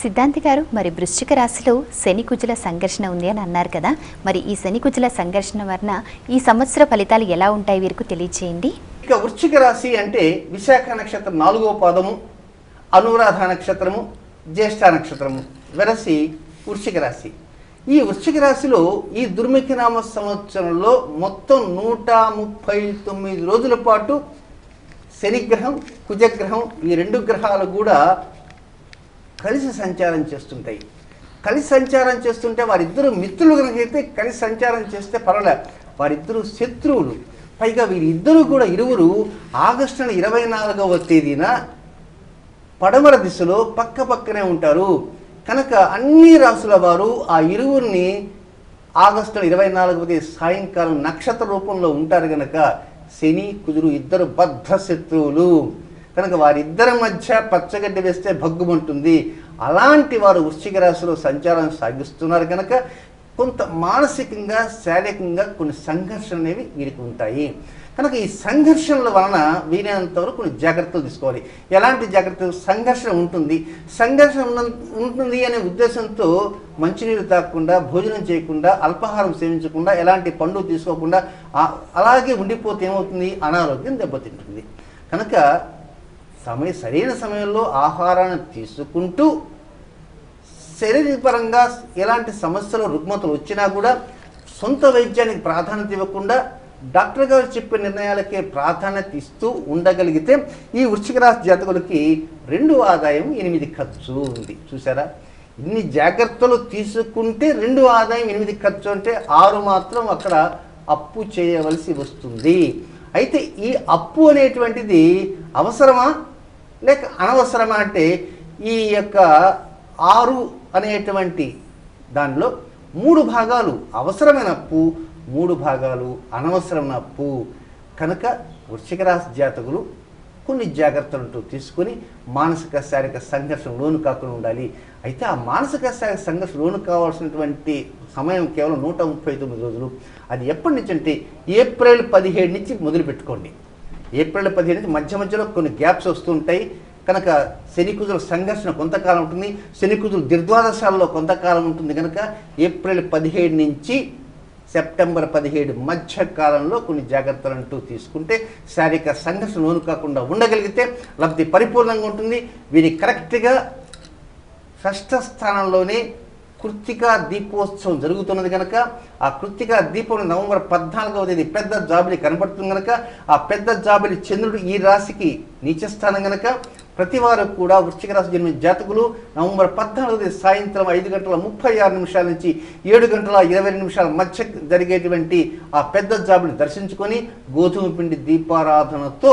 సిద్ధాంతి గారు, మరి వృశ్చిక రాశిలో శని కుజుల సంఘర్షణ ఉంది అని అన్నారు కదా, మరి ఈ శని కుజుల సంఘర్షణ వలన ఈ సంవత్సర ఫలితాలు ఎలా ఉంటాయి వీరికి తెలియజేయండి. ఇక వృశ్చిక రాశి అంటే విశాఖ నక్షత్రం 4వ పాదము, అనురాధ నక్షత్రము, జ్యేష్ఠ నక్షత్రము వెరసి వృశ్చిక రాశి. ఈ వృశ్చిక రాశిలో ఈ దుర్ముఖనామ సంవత్సరంలో మొత్తం 139 రోజుల పాటు శనిగ్రహం, కుజగ్రహం ఈ రెండు గ్రహాలు కూడా కలిసి సంచారం చేస్తుంటాయి. కలిసి సంచారం చేస్తుంటే వారిద్దరూ మిత్రులు కనుకైతే కలిసి సంచారం చేస్తే పర్వాలేదు, వారిద్దరూ శత్రువులు. పైగా వీరిద్దరూ కూడా ఇరువురు ఆగస్టు 24వ తేదీన పడమర దిశలో పక్క పక్కనే ఉంటారు. కనుక అన్ని రాసుల వారు ఆ ఇరువురిని ఆగస్టు 24వ తేదీ సాయంకాలం నక్షత్ర రూపంలో ఉంటారు. కనుక శని కుజులు ఇద్దరు బద్ధ శత్రువులు. కనుక వారిద్దరి మధ్య పచ్చగడ్డి వేస్తే భగ్గుమంటుంది. అలాంటి వారు వృశ్చిక రాశిలో సంచారం సాగిస్తున్నారు. కనుక కొంత మానసికంగా, శారీరకంగా కొన్ని సంఘర్షణలు అనేవి వీరికి ఉంటాయి. కనుక ఈ సంఘర్షణల వలన వీలైనంతవరకు కొన్ని జాగ్రత్తలు తీసుకోవాలి. ఎలాంటి జాగ్రత్తలు? సంఘర్షణ ఉంటుంది, సంఘర్షణ ఉంటుంది అనే ఉద్దేశంతో మంచినీరు తాగకుండా, భోజనం చేయకుండా, అల్పాహారం సేవించకుండా, ఎలాంటి పండ్లు తీసుకోకుండా అలాగే ఉండిపోతే ఏమవుతుంది? అనారోగ్యం దెబ్బతింటుంది. కనుక సరైన సమయంలో ఆహారాన్ని తీసుకుంటూ శరీరపరంగా ఎలాంటి సమస్యలు, రుగ్మతలు వచ్చినా కూడా సొంత వైద్యానికి ప్రాధాన్యత ఇవ్వకుండా డాక్టర్ గారు చెప్పే నిర్ణయాలకే ప్రాధాన్యత ఇస్తూ ఉండగలిగితే ఈ వృశ్చిక రాశి జాతకులకి 2 ఆదాయం 8 ఖర్చు ఉంది. చూసారా? ఇన్ని జాగ్రత్తలు తీసుకుంటే 2 ఆదాయం 8 ఖర్చు అంటే 6 మాత్రం అక్కడ అప్పు చేయవలసి వస్తుంది. అయితే ఈ అప్పు అనేటువంటిది అవసరమా లేక అనవసరమా అంటే ఈ యొక్క 6 అనేటువంటి దానిలో 3 భాగాలు అవసరమైన అప్పు, 3 భాగాలు అనవసరమైన అప్పు. కనుక వృశ్చిక రాశి జాతకులు కొన్ని జాగ్రత్తలు తీసుకొని మానసిక శారీరక సంఘర్షణ లోను కాకుండా ఉండాలి. అయితే ఆ మానసిక శారీరక సంఘర్షణ లోను కావాల్సినటువంటి సమయం కేవలం 139 రోజులు. అది ఎప్పటి నుంచి అంటే ఏప్రిల్ 17 నుంచి మొదలు పెట్టుకోండి. ఏప్రిల్ 17 నుంచి మధ్య మధ్యలో కొన్ని గ్యాప్స్ వస్తుంటాయి. కనుక శని కుజుల సంఘర్షణ కొంతకాలం ఉంటుంది, శని కుజులు దిర్ద్వాదశాలలో కొంతకాలం ఉంటుంది. కనుక ఏప్రిల్ 17 నుంచి సెప్టెంబర్ 17 మధ్య కాలంలో కొన్ని జాగ్రత్తలు తీసుకుంటే శారీరక సంఘర్షణ లోను కాకుండా ఉండగలిగితే లబ్ధి పరిపూర్ణంగా ఉంటుంది. వీరి కరెక్ట్గా 6వ స్థానంలోనే కృత్తికా దీపోత్సవం జరుగుతున్నది. కనుక ఆ కృత్తికా దీపం నవంబర్ 14వ తేదీ పెద్ద జాబిలి కనబడుతుంది. కనుక ఆ పెద్ద జాబిలి చంద్రుడు ఈ రాశికి నీచస్థానం. కనుక ప్రతి వారు కూడా వృశ్చిక రాశి జన్మించిన జాతకులు నవంబర్ 14వ తేదీ సాయంత్రం 5:36 నుంచి 7:22 మధ్య జరిగేటువంటి ఆ పెద్ద జాబిని దర్శించుకొని గోధుమ పిండి దీపారాధనతో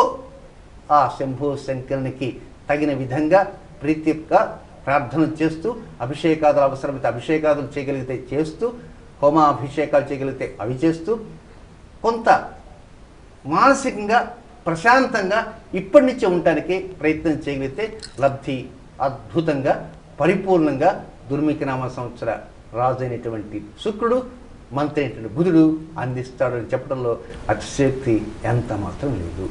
ఆ శంభో శంకరునికి తగిన విధంగా ప్రీతిగా ప్రార్థన చేస్తూ, అభిషేకాదులు అవసరమైతే అభిషేకాదులు చేయగలిగితే చేస్తూ, హోమాభిషేకాలు చేయగలిగితే అవి చేస్తూ కొంత మానసికంగా ప్రశాంతంగా ఇప్పటి నుంచే ఉండటానికి ప్రయత్నం చేయగలిగితే లబ్ధి అద్భుతంగా పరిపూర్ణంగా దుర్ముఖనామ సంవత్సర రాజు అయినటువంటి శుక్రుడు, మంత్రి అయినటువంటి బుధుడు అందిస్తాడు అని చెప్పడంలో అతిశయోక్తి ఎంత మాత్రం లేదు.